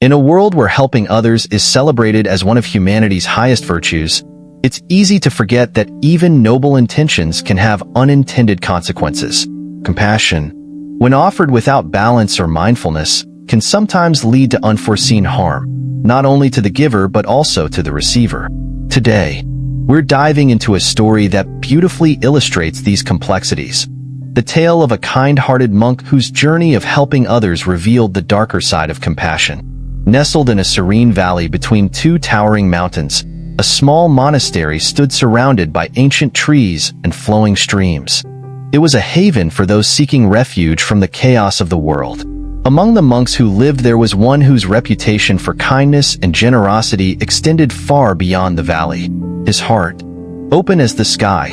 In a world where helping others is celebrated as one of humanity's highest virtues, it's easy to forget that even noble intentions can have unintended consequences. Compassion, when offered without balance or mindfulness, can sometimes lead to unforeseen harm, not only to the giver but also to the receiver. Today, we're diving into a story that beautifully illustrates these complexities. The tale of a kind-hearted monk whose journey of helping others revealed the darker side of compassion. Nestled in a serene valley between two towering mountains, a small monastery stood surrounded by ancient trees and flowing streams. It was a haven for those seeking refuge from the chaos of the world. Among the monks who lived there was one whose reputation for kindness and generosity extended far beyond the valley. His heart, open as the sky,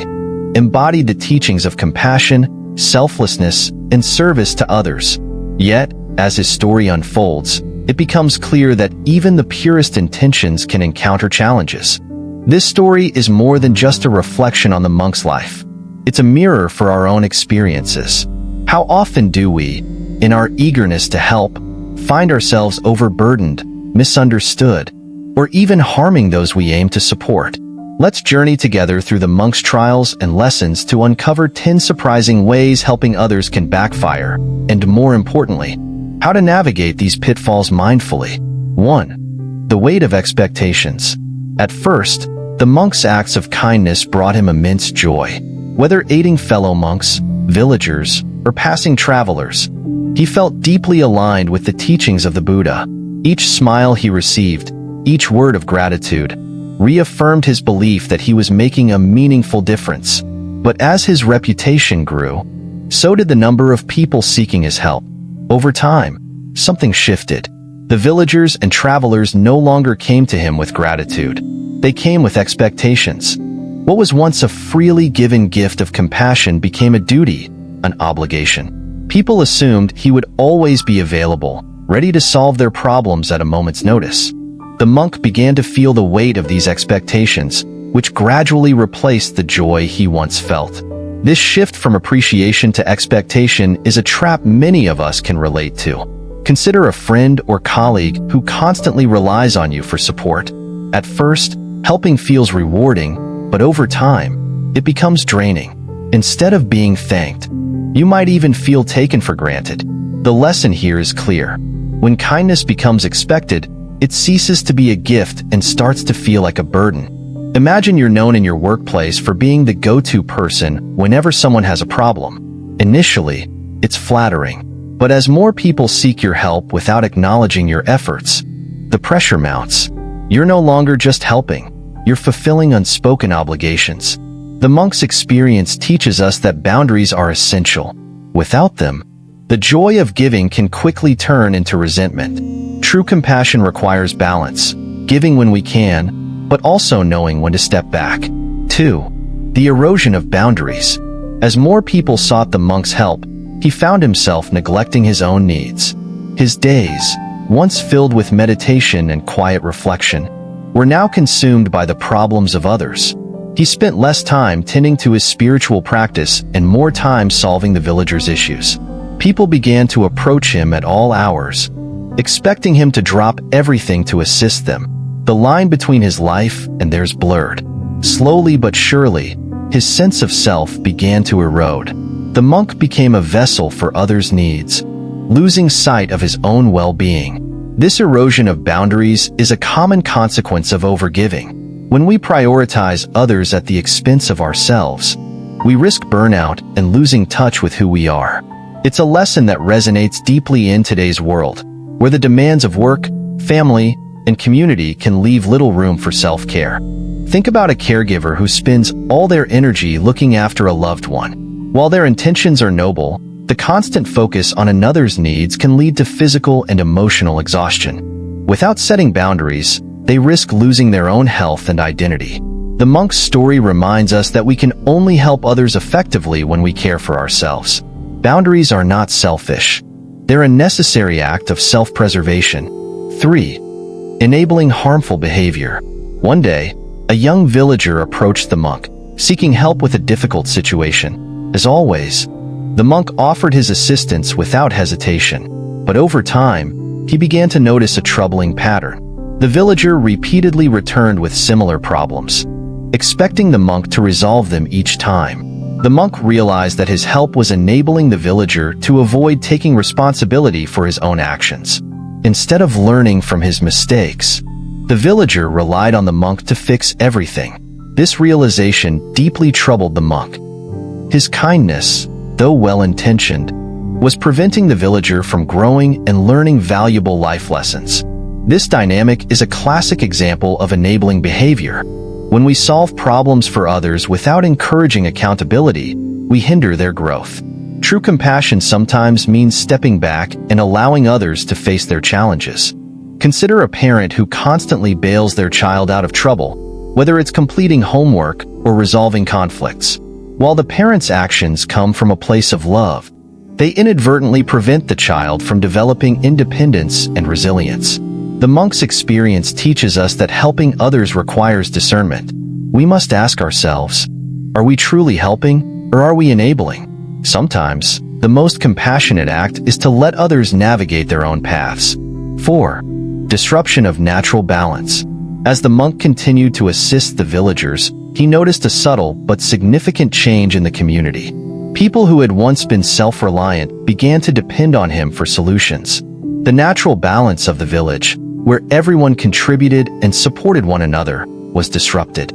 embodied the teachings of compassion, selflessness, and service to others. Yet, as his story unfolds, it becomes clear that even the purest intentions can encounter challenges. This story is more than just a reflection on the monk's life. It's a mirror for our own experiences. How often do we, in our eagerness to help, find ourselves overburdened, misunderstood, or even harming those we aim to support? Let's journey together through the monk's trials and lessons to uncover 10 surprising ways helping others can backfire, and more importantly, how to navigate these pitfalls mindfully. 1. The weight of expectations. At first, the monk's acts of kindness brought him immense joy. Whether aiding fellow monks, villagers, or passing travelers, he felt deeply aligned with the teachings of the Buddha. Each smile he received, each word of gratitude, reaffirmed his belief that he was making a meaningful difference. But as his reputation grew, so did the number of people seeking his help. Over time, something shifted. The villagers and travelers no longer came to him with gratitude. They came with expectations. What was once a freely given gift of compassion became a duty, an obligation. People assumed he would always be available, ready to solve their problems at a moment's notice. The monk began to feel the weight of these expectations, which gradually replaced the joy he once felt. This shift from appreciation to expectation is a trap many of us can relate to. Consider a friend or colleague who constantly relies on you for support. At first, helping feels rewarding, but over time, it becomes draining. Instead of being thanked, you might even feel taken for granted. The lesson here is clear. When kindness becomes expected, it ceases to be a gift and starts to feel like a burden. Imagine you're known in your workplace for being the go-to person whenever someone has a problem. Initially, it's flattering, but as more people seek your help without acknowledging your efforts, the pressure mounts. You're no longer just helping, you're fulfilling unspoken obligations. The monk's experience teaches us that boundaries are essential. Without them, the joy of giving can quickly turn into resentment. True compassion requires balance, giving when we can, but also knowing when to step back. 2. The erosion of boundaries. As more people sought the monk's help, he found himself neglecting his own needs. His days, once filled with meditation and quiet reflection, were now consumed by the problems of others. He spent less time tending to his spiritual practice and more time solving the villagers' issues. People began to approach him at all hours, expecting him to drop everything to assist them. The line between his life and theirs blurred. Slowly but surely, his sense of self began to erode. The monk became a vessel for others' needs, losing sight of his own well-being. This erosion of boundaries is a common consequence of overgiving. When we prioritize others at the expense of ourselves, we risk burnout and losing touch with who we are. It's a lesson that resonates deeply in today's world, where the demands of work, family, and community can leave little room for self-care. Think about a caregiver who spends all their energy looking after a loved one. While their intentions are noble, the constant focus on another's needs can lead to physical and emotional exhaustion. Without setting boundaries, they risk losing their own health and identity. The monk's story reminds us that we can only help others effectively when we care for ourselves. Boundaries are not selfish. They're a necessary act of self-preservation. 3. Enabling harmful behavior. One day, a young villager approached the monk, seeking help with a difficult situation. As always, the monk offered his assistance without hesitation. But over time, he began to notice a troubling pattern. The villager repeatedly returned with similar problems, expecting the monk to resolve them each time. The monk realized that his help was enabling the villager to avoid taking responsibility for his own actions. Instead of learning from his mistakes, the villager relied on the monk to fix everything. This realization deeply troubled the monk. His kindness, though well-intentioned, was preventing the villager from growing and learning valuable life lessons. This dynamic is a classic example of enabling behavior. When we solve problems for others without encouraging accountability, we hinder their growth. True compassion sometimes means stepping back and allowing others to face their challenges. Consider a parent who constantly bails their child out of trouble, whether it's completing homework or resolving conflicts. While the parent's actions come from a place of love, they inadvertently prevent the child from developing independence and resilience. The monk's experience teaches us that helping others requires discernment. We must ask ourselves, are we truly helping, or are we enabling? Sometimes, the most compassionate act is to let others navigate their own paths. 4. Disruption of natural balance. As the monk continued to assist the villagers, he noticed a subtle but significant change in the community. People who had once been self-reliant began to depend on him for solutions. The natural balance of the village, where everyone contributed and supported one another, was disrupted.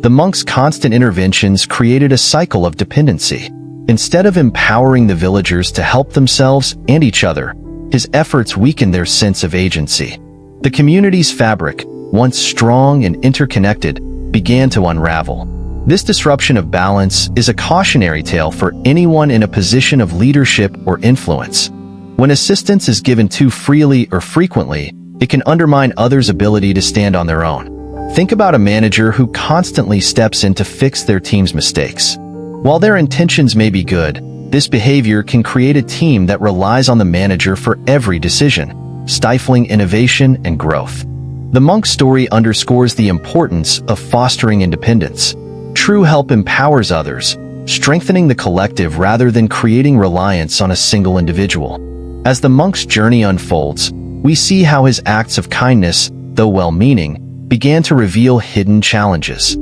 The monk's constant interventions created a cycle of dependency. Instead of empowering the villagers to help themselves and each other, his efforts weakened their sense of agency. The community's fabric, once strong and interconnected, began to unravel. This disruption of balance is a cautionary tale for anyone in a position of leadership or influence. When assistance is given too freely or frequently, it can undermine others' ability to stand on their own. Think about a manager who constantly steps in to fix their team's mistakes. While their intentions may be good, this behavior can create a team that relies on the manager for every decision, stifling innovation and growth. The monk's story underscores the importance of fostering independence. True help empowers others, strengthening the collective rather than creating reliance on a single individual. As the monk's journey unfolds, we see how his acts of kindness, though well-meaning, began to reveal hidden challenges.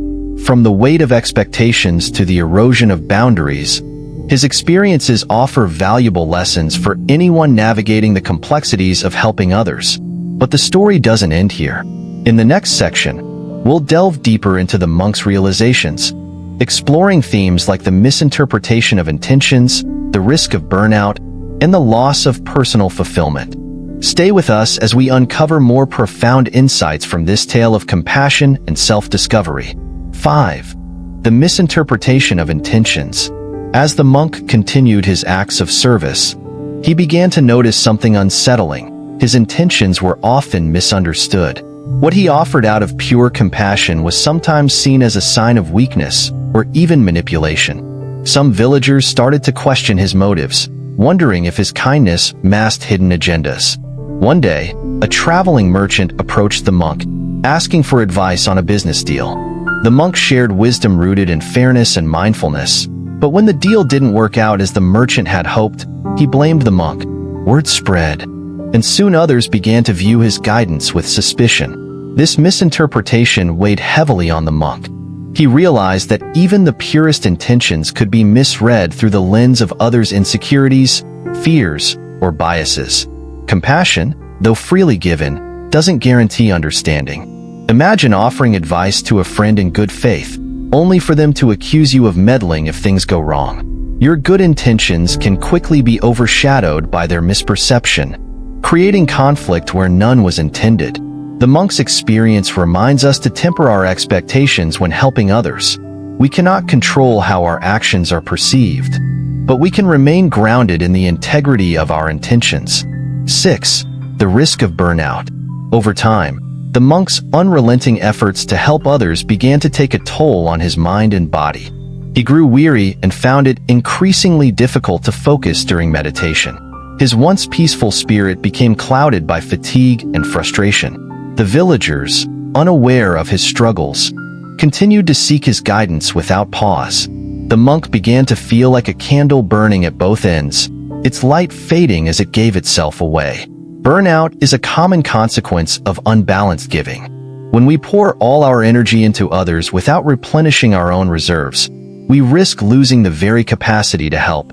From the weight of expectations to the erosion of boundaries, his experiences offer valuable lessons for anyone navigating the complexities of helping others. But the story doesn't end here. In the next section, we'll delve deeper into the monk's realizations, exploring themes like the misinterpretation of intentions, the risk of burnout, and the loss of personal fulfillment. Stay with us as we uncover more profound insights from this tale of compassion and self-discovery. 5. The misinterpretation of intentions. As the monk continued his acts of service, he began to notice something unsettling. His intentions were often misunderstood. What he offered out of pure compassion was sometimes seen as a sign of weakness or even manipulation. Some villagers started to question his motives, wondering if his kindness masked hidden agendas. One day, a traveling merchant approached the monk, asking for advice on a business deal. The monk shared wisdom rooted in fairness and mindfulness, but when the deal didn't work out as the merchant had hoped, he blamed the monk. Word spread, and soon others began to view his guidance with suspicion. This misinterpretation weighed heavily on the monk. He realized that even the purest intentions could be misread through the lens of others' insecurities, fears, or biases. Compassion, though freely given, doesn't guarantee understanding. Imagine offering advice to a friend in good faith, only for them to accuse you of meddling if things go wrong. Your good intentions can quickly be overshadowed by their misperception, creating conflict where none was intended. The monk's experience reminds us to temper our expectations when helping others. We cannot control how our actions are perceived, but we can remain grounded in the integrity of our intentions. 6. The risk of burnout. Over time, the monk's unrelenting efforts to help others began to take a toll on his mind and body. He grew weary and found it increasingly difficult to focus during meditation. His once peaceful spirit became clouded by fatigue and frustration. The villagers, unaware of his struggles, continued to seek his guidance without pause. The monk began to feel like a candle burning at both ends, its light fading as it gave itself away. Burnout is a common consequence of unbalanced giving. When we pour all our energy into others without replenishing our own reserves, we risk losing the very capacity to help.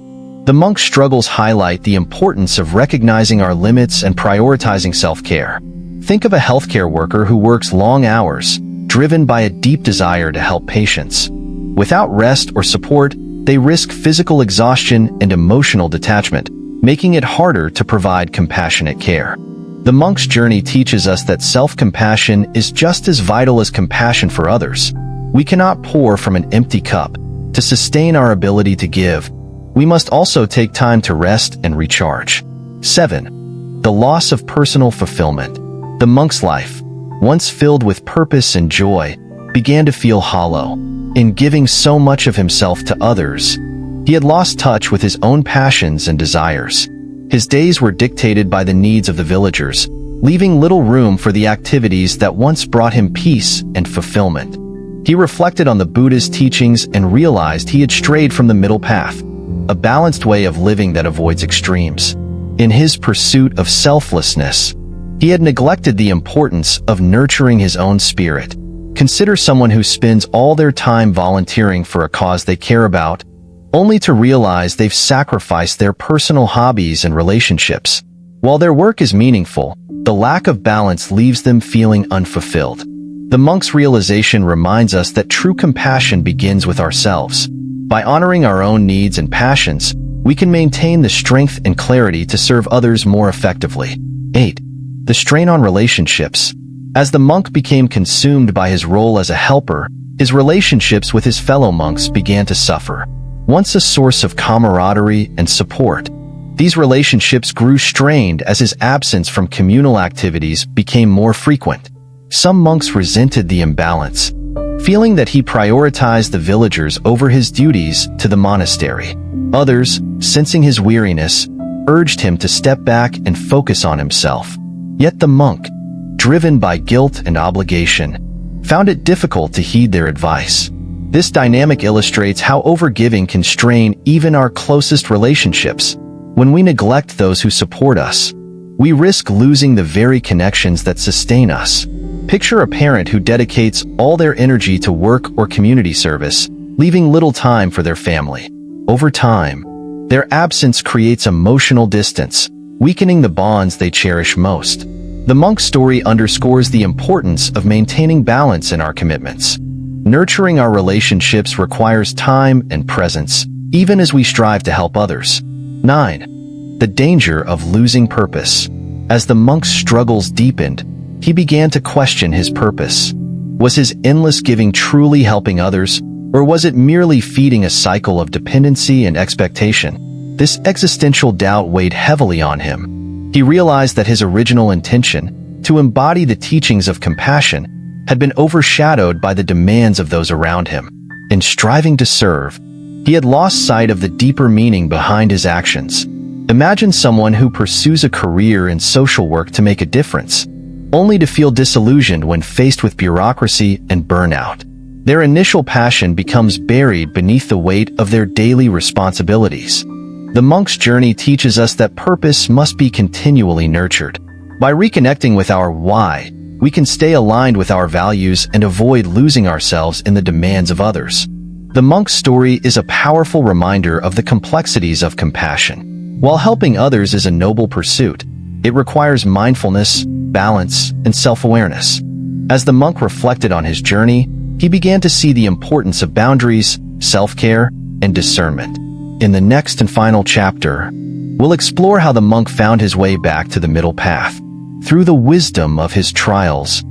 The monk's struggles highlight the importance of recognizing our limits and prioritizing self-care. Think of a healthcare worker who works long hours, driven by a deep desire to help patients. Without rest or support, they risk physical exhaustion and emotional detachment, making it harder to provide compassionate care. The monk's journey teaches us that self-compassion is just as vital as compassion for others. We cannot pour from an empty cup. To sustain our ability to give, we must also take time to rest and recharge. 7. The loss of personal fulfillment. The monk's life, once filled with purpose and joy, began to feel hollow. In giving so much of himself to others, he had lost touch with his own passions and desires. His days were dictated by the needs of the villagers, leaving little room for the activities that once brought him peace and fulfillment. He reflected on the Buddhist teachings and realized he had strayed from the middle path, a balanced way of living that avoids extremes. In his pursuit of selflessness, he had neglected the importance of nurturing his own spirit. Consider someone who spends all their time volunteering for a cause they care about, only to realize they've sacrificed their personal hobbies and relationships. While their work is meaningful, the lack of balance leaves them feeling unfulfilled. The monk's realization reminds us that true compassion begins with ourselves. By honoring our own needs and passions, we can maintain the strength and clarity to serve others more effectively. 8. The strain on relationships. As the monk became consumed by his role as a helper, his relationships with his fellow monks began to suffer. Once a source of camaraderie and support, these relationships grew strained as his absence from communal activities became more frequent. Some monks resented the imbalance, feeling that he prioritized the villagers over his duties to the monastery. Others, sensing his weariness, urged him to step back and focus on himself. Yet the monk, driven by guilt and obligation, found it difficult to heed their advice. This dynamic illustrates how overgiving can strain even our closest relationships. When we neglect those who support us, we risk losing the very connections that sustain us. Picture a parent who dedicates all their energy to work or community service, leaving little time for their family. Over time, their absence creates emotional distance, weakening the bonds they cherish most. The monk's story underscores the importance of maintaining balance in our commitments. Nurturing our relationships requires time and presence, even as we strive to help others. 9. The danger of losing purpose. As the monk's struggles deepened, he began to question his purpose. Was his endless giving truly helping others, or was it merely feeding a cycle of dependency and expectation? This existential doubt weighed heavily on him. He realized that his original intention, to embody the teachings of compassion, had been overshadowed by the demands of those around him. In striving to serve, he had lost sight of the deeper meaning behind his actions. Imagine someone who pursues a career in social work to make a difference, only to feel disillusioned when faced with bureaucracy and burnout. Their initial passion becomes buried beneath the weight of their daily responsibilities. The monk's journey teaches us that purpose must be continually nurtured. By reconnecting with our why, we can stay aligned with our values and avoid losing ourselves in the demands of others. The monk's story is a powerful reminder of the complexities of compassion. While helping others is a noble pursuit, it requires mindfulness, balance, and self-awareness. As the monk reflected on his journey, he began to see the importance of boundaries, self-care, and discernment. In the next and final chapter, we'll explore how the monk found his way back to the middle path. Through the wisdom of his trials,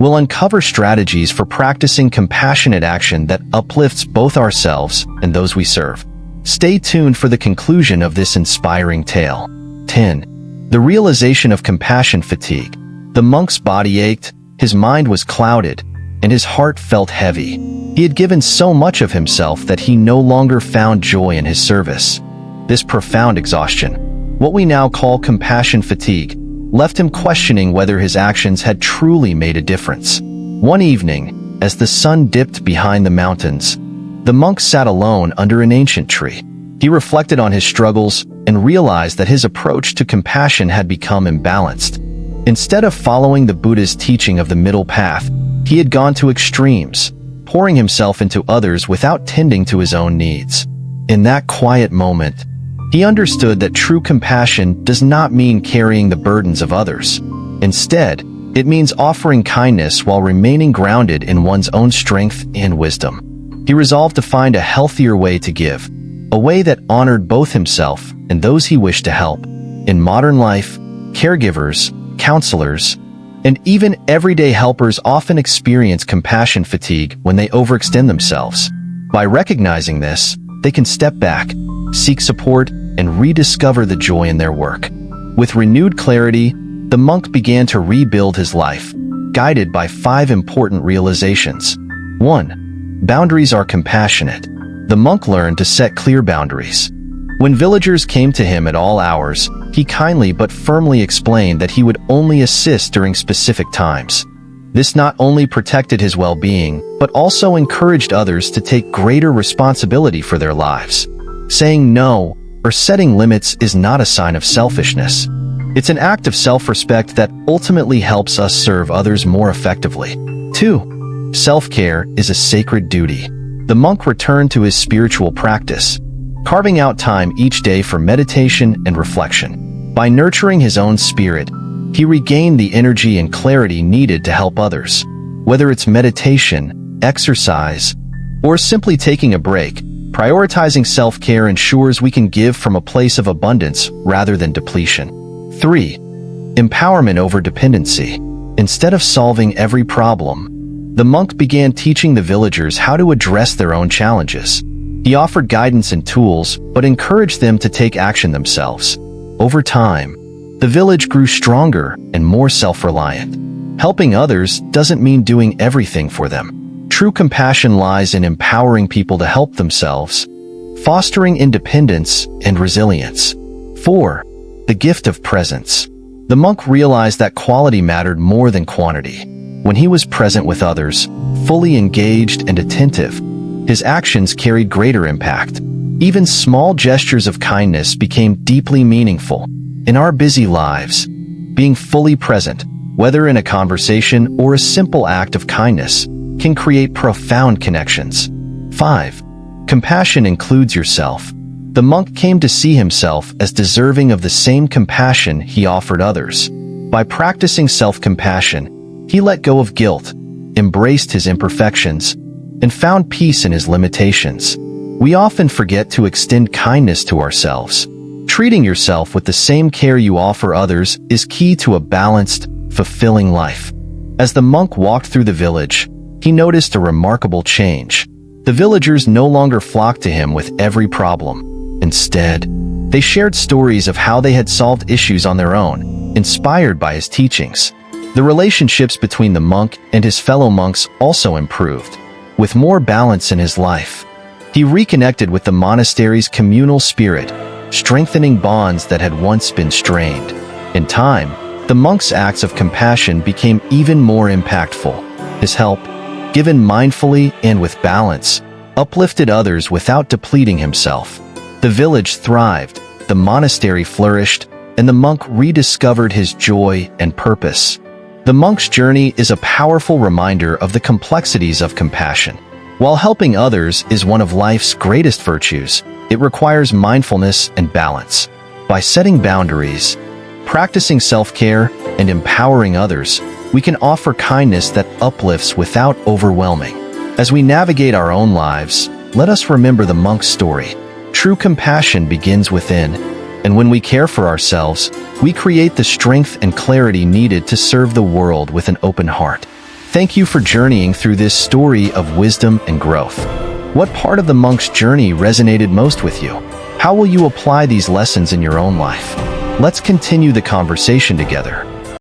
we'll uncover strategies for practicing compassionate action that uplifts both ourselves and those we serve. Stay tuned for the conclusion of this inspiring tale. 10. The realization of compassion fatigue. The monk's body ached, his mind was clouded, and his heart felt heavy. He had given so much of himself that he no longer found joy in his service. This profound exhaustion, what we now call compassion fatigue, left him questioning whether his actions had truly made a difference. One evening, as the sun dipped behind the mountains, the monk sat alone under an ancient tree. He reflected on his struggles, and realized that his approach to compassion had become imbalanced. Instead of following the Buddhist teaching of the middle path, he had gone to extremes, pouring himself into others without tending to his own needs. In that quiet moment, he understood that true compassion does not mean carrying the burdens of others. Instead, it means offering kindness while remaining grounded in one's own strength and wisdom. He resolved to find a healthier way to give, a way that honored both himself and those he wished to help. In modern life, caregivers, counselors, and even everyday helpers often experience compassion fatigue when they overextend themselves. By recognizing this, they can step back, seek support, and rediscover the joy in their work. With renewed clarity, the monk began to rebuild his life, guided by 5 important realizations. 1. Boundaries are compassionate. The monk learned to set clear boundaries. When villagers came to him at all hours, he kindly but firmly explained that he would only assist during specific times. This not only protected his well-being, but also encouraged others to take greater responsibility for their lives. Saying no or setting limits is not a sign of selfishness. It's an act of self-respect that ultimately helps us serve others more effectively. 2. Self-care is a sacred duty. The monk returned to his spiritual practice, carving out time each day for meditation and reflection. By nurturing his own spirit, he regained the energy and clarity needed to help others. Whether it's meditation, exercise, or simply taking a break, prioritizing self-care ensures we can give from a place of abundance rather than depletion. 3. Empowerment over dependency. Instead of solving every problem, the monk began teaching the villagers how to address their own challenges. He offered guidance and tools, but encouraged them to take action themselves. Over time, the village grew stronger and more self-reliant. Helping others doesn't mean doing everything for them. True compassion lies in empowering people to help themselves, fostering independence and resilience. 4. The gift of presence. The monk realized that quality mattered more than quantity. When he was present with others, fully engaged and attentive, his actions carried greater impact. Even small gestures of kindness became deeply meaningful. In our busy lives, being fully present, whether in a conversation or a simple act of kindness, can create profound connections. 5. Compassion includes yourself. The monk came to see himself as deserving of the same compassion he offered others. By practicing self-compassion, he let go of guilt, embraced his imperfections, and found peace in his limitations. We often forget to extend kindness to ourselves. Treating yourself with the same care you offer others is key to a balanced, fulfilling life. As the monk walked through the village, he noticed a remarkable change. The villagers no longer flocked to him with every problem. Instead, they shared stories of how they had solved issues on their own, inspired by his teachings. The relationships between the monk and his fellow monks also improved. With more balance in his life, he reconnected with the monastery's communal spirit, strengthening bonds that had once been strained. In time, the monk's acts of compassion became even more impactful. His help, given mindfully and with balance, uplifted others without depleting himself. The village thrived, the monastery flourished, and the monk rediscovered his joy and purpose. The monk's journey is a powerful reminder of the complexities of compassion. While helping others is one of life's greatest virtues, it requires mindfulness and balance. By setting boundaries, practicing self-care, and empowering others, we can offer kindness that uplifts without overwhelming. As we navigate our own lives, let us remember the monk's story. True compassion begins within, and when we care for ourselves, we create the strength and clarity needed to serve the world with an open heart. Thank you for journeying through this story of wisdom and growth. What part of the monk's journey resonated most with you? How will you apply these lessons in your own life? Let's continue the conversation together.